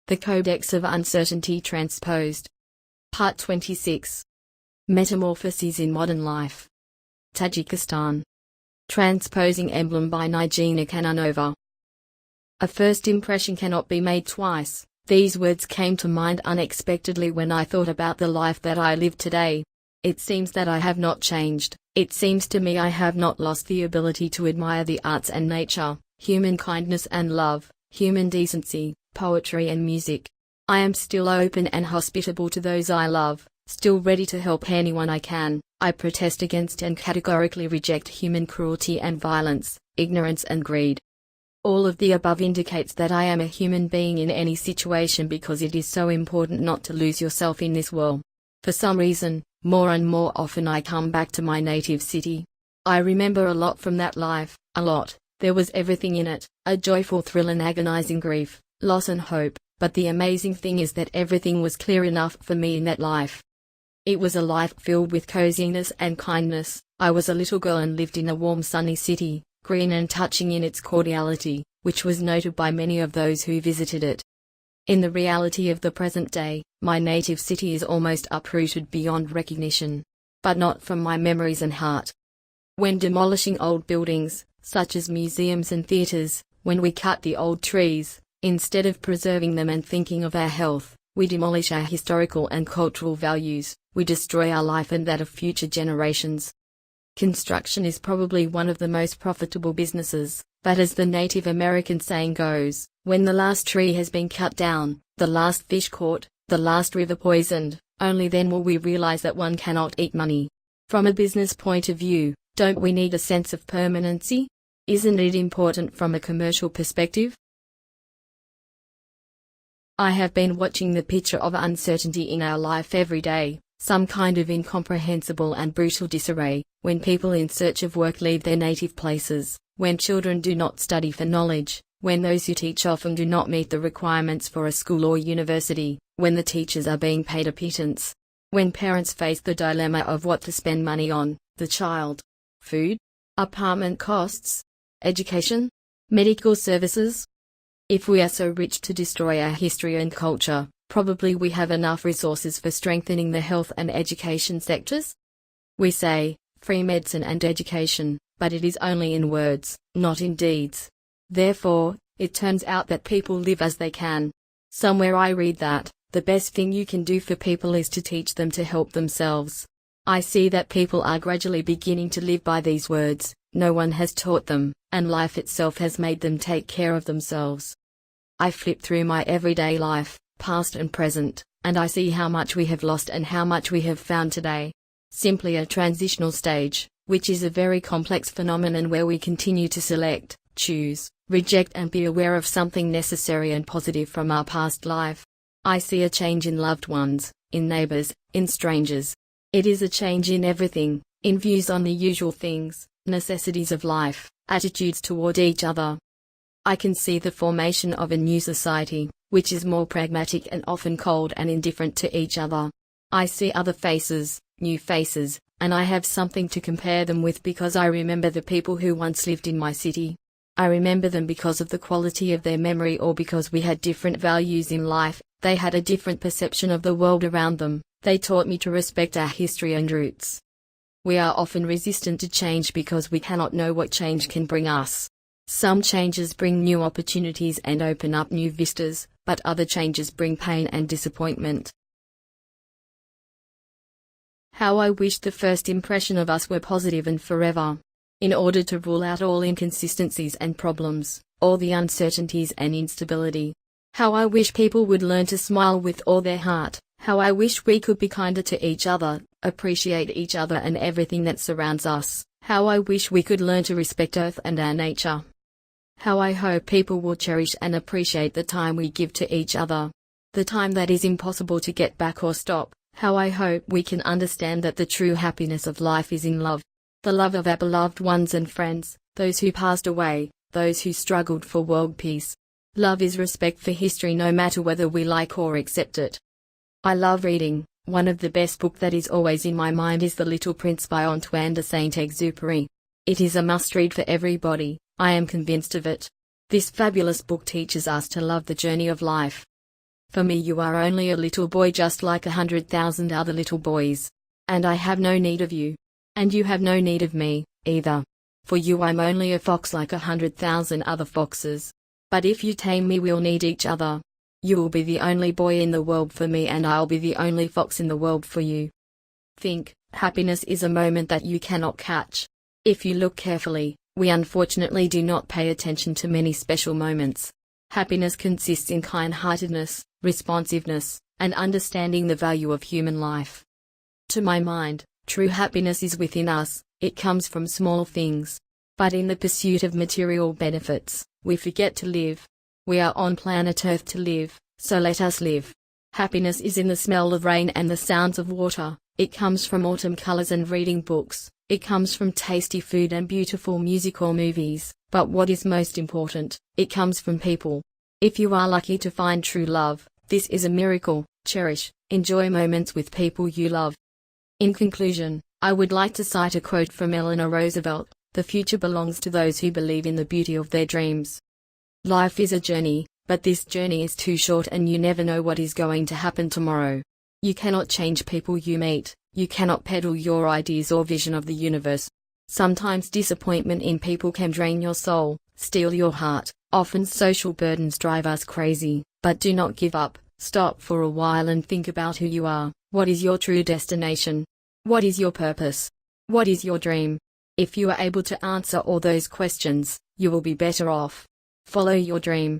The Codex of Uncertainty Transposed. Part 26. Metamorphoses in Modern Life. Tajikistan. Transposing Emblem by Nigina Kanunova. A first impression cannot be made twice. These words came to mind unexpectedly when I thought about the life that I live today. It seems that I have not changed. It seems to me I have not lost the ability to admire the arts and nature, human kindness and love, human decency, poetry and music. I am still open and hospitable to those I love, still ready to help anyone I can. I protest against and categorically reject human cruelty and violence, ignorance and greed. All of the above indicates that I am a human being in any situation because it is so important not to lose yourself in this world. For some reason, more and more often I come back to my native city. I remember a lot from that life, a lot. There was everything in it, a joyful thrill and agonizing grief, loss and hope, but the amazing thing is that everything was clear enough for me in that life. It was a life filled with coziness and kindness. I was a little girl and lived in a warm sunny city, green and touching in its cordiality, which was noted by many of those who visited it. In the reality of the present day, my native city is almost uprooted beyond recognition. But not from my memories and heart. When demolishing old buildings, such as museums and theaters, when we cut the old trees, instead of preserving them and thinking of our health, we demolish our historical and cultural values, we destroy our life and that of future generations. Construction is probably one of the most profitable businesses, but as the Native American saying goes, when the last tree has been cut down, the last fish caught, the last river poisoned, only then will we realize that one cannot eat money. From a business point of view, don't we need a sense of permanency? Isn't it important from a commercial perspective? I have been watching the picture of uncertainty in our life every day, some kind of incomprehensible and brutal disarray, when people in search of work leave their native places, when children do not study for knowledge, when those who teach often do not meet the requirements for a school or university, when the teachers are being paid a pittance, when parents face the dilemma of what to spend money on, the child, food, apartment costs, education, medical services. If we are so rich to destroy our history and culture, probably we have enough resources for strengthening the health and education sectors. We say, free medicine and education, but it is only in words, not in deeds. Therefore, it turns out that people live as they can. Somewhere I read that, the best thing you can do for people is to teach them to help themselves. I see that people are gradually beginning to live by these words. No one has taught them, and life itself has made them take care of themselves. I flip through my everyday life, past and present, and I see how much we have lost and how much we have found today. Simply a transitional stage, which is a very complex phenomenon where we continue to select, choose, reject and be aware of something necessary and positive from our past life. I see a change in loved ones, in neighbors, in strangers. It is a change in everything, in views on the usual things, necessities of life, attitudes toward each other. I can see the formation of a new society, which is more pragmatic and often cold and indifferent to each other. I see other faces, new faces, and I have something to compare them with because I remember the people who once lived in my city. I remember them because of the quality of their memory or because we had different values in life. They had a different perception of the world around them. They taught me to respect our history and roots. We are often resistant to change because we cannot know what change can bring us. Some changes bring new opportunities and open up new vistas, but other changes bring pain and disappointment. How I wish the first impression of us were positive and forever. In order to rule out all inconsistencies and problems, all the uncertainties and instability. How I wish people would learn to smile with all their heart. How I wish we could be kinder to each other, appreciate each other and everything that surrounds us. How I wish we could learn to respect Earth and our nature. How I hope people will cherish and appreciate the time we give to each other. The time that is impossible to get back or stop. How I hope we can understand that the true happiness of life is in love. The love of our beloved ones and friends, those who passed away, those who struggled for world peace. Love is respect for history no matter whether we like or accept it. I love reading. One of the best books that is always in my mind is The Little Prince by Antoine de Saint-Exupéry. It is a must-read for everybody, I am convinced of it. This fabulous book teaches us to love the journey of life. For me you are only a little boy just like 100,000 other little boys. And I have no need of you. And you have no need of me, either. For you I'm only a fox like 100,000 other foxes. But if you tame me we'll need each other. You will be the only boy in the world for me and I'll be the only fox in the world for you. Think, happiness is a moment that you cannot catch. If you look carefully, we unfortunately do not pay attention to many special moments. Happiness consists in kind-heartedness, responsiveness, and understanding the value of human life. To my mind, true happiness is within us, it comes from small things. But in the pursuit of material benefits, we forget to live. We are on planet Earth to live, so let us live. Happiness is in the smell of rain and the sounds of water, it comes from autumn colors and reading books, it comes from tasty food and beautiful music or movies, but what is most important, it comes from people. If you are lucky to find true love, this is a miracle. Cherish, enjoy moments with people you love. In conclusion, I would like to cite a quote from Eleanor Roosevelt: "The future belongs to those who believe in the beauty of their dreams." Life is a journey, but this journey is too short and you never know what is going to happen tomorrow. You cannot change people you meet, you cannot peddle your ideas or vision of the universe. Sometimes disappointment in people can drain your soul, steal your heart. Often social burdens drive us crazy, but do not give up. Stop for a while and think about who you are. What is your true destination? What is your purpose? What is your dream? If you are able to answer all those questions, you will be better off. Follow your dream.